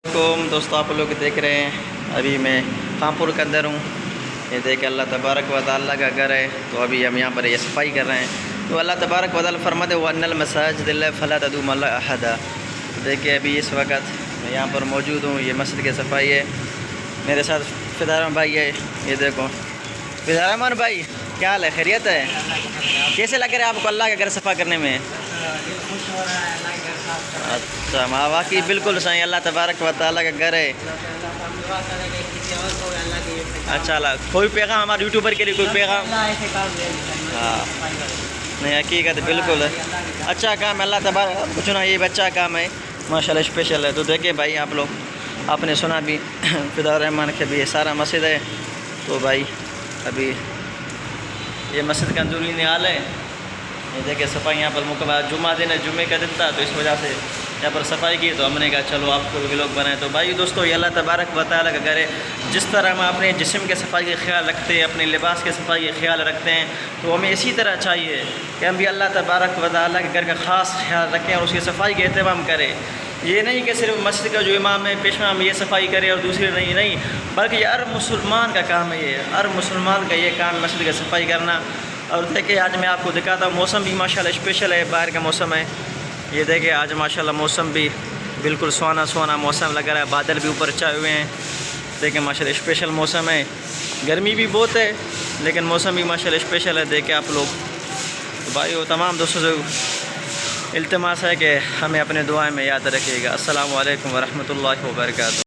دوستوں آپ لوگ دیکھ رہے ہیں ابھی میں خانپور کے اندر ہوں. یہ دیکھ اللہ تبارک و تعالیٰ کا گھر ہے. تو ابھی ہم یہاں پر یہ صفائی کر رہے ہیں. تو اللہ تبارک و تعالیٰ فرماتے ہیں وَأَنَّ الْمَسَاجِدَ لِلَّهِ فَلَا تَدْعُوا مَعَ اللَّهِ أَحَدًا. تو دیکھیے ابھی اس وقت میں یہاں پر موجود ہوں. یہ مسجد کی صفائی ہے. میرے ساتھ فدا الرحمان بھائی ہے. یہ دیکھو فدا الرحمان بھائی، کیا حال ہے؟ خیریت ہے؟ کیسے لگ رہا ہے آپ کو اللہ کا گھر صفا کرنے میں؟ اچھا واقعی بالکل صحیح. اللہ تبارک و تعالیٰ کا گھر ہے. اچھا کوئی پیغام ہمارے یوٹیوبر کے لیے، کوئی پیغام؟ ہاں نہیں حقیقت بالکل اچھا کام ہے. اللہ تبارک کچھ نہ، یہ بچہ کام ہے ماشاء اللہ، اسپیشل ہے. تو دیکھیں بھائی آپ لوگ، آپ نے سنا بھی فدا الرحمان کے بھی سارا مسجد ہے. تو بھائی ابھی یہ مسجد کا اندرونی حال ہے. یہ دیکھیں صفائی یہاں پر مکمل، جمعہ دن ہے، جمعے کا دن تھا تو اس وجہ سے یہاں پر صفائی کی. تو ہم نے کہا چلو آپ کو بھی ولاگ بنائیں. تو بھائی دوستو یہ اللہ تبارک و تعالیٰ کا گھر ہے. جس طرح ہم اپنے جسم کے صفائی کا خیال رکھتے ہیں، اپنے لباس کے صفائی کا خیال رکھتے ہیں، تو ہمیں اسی طرح چاہیے کہ ہم بھی اللہ تبارک و تعالیٰ کے گھر کا خاص خیال رکھیں اور اس کی صفائی کا اہتمام کریں. یہ نہیں کہ صرف مسجد کا جو امام ہے، پیشوا ہم یہ صفائی کرے اور دوسرے نہیں، بلکہ یہ ہر مسلمان کا کام ہے. یہ ہر مسلمان کا یہ کام ہے مسجد کی صفائی کرنا. اور دیکھیں آج میں آپ کو دکھاتا ہوں، موسم بھی ماشاءاللہ اسپیشل ہے، باہر کا موسم ہے. یہ دیکھیں آج ماشاءاللہ موسم بھی بالکل سونا موسم لگ رہا ہے. بادل بھی اوپر چھائے ہوئے ہیں. دیکھیں ماشاءاللہ اسپیشل موسم ہے. گرمی بھی بہت ہے لیکن موسم بھی ماشاءاللہ اسپیشل ہے. دیکھیں آپ لوگ. تو بھائیو تمام دوستوں سے التماس ہے کہ ہمیں اپنے دعائیں میں یاد رکھیے گا. السلام علیکم ورحمۃ اللہ وبرکاتہ.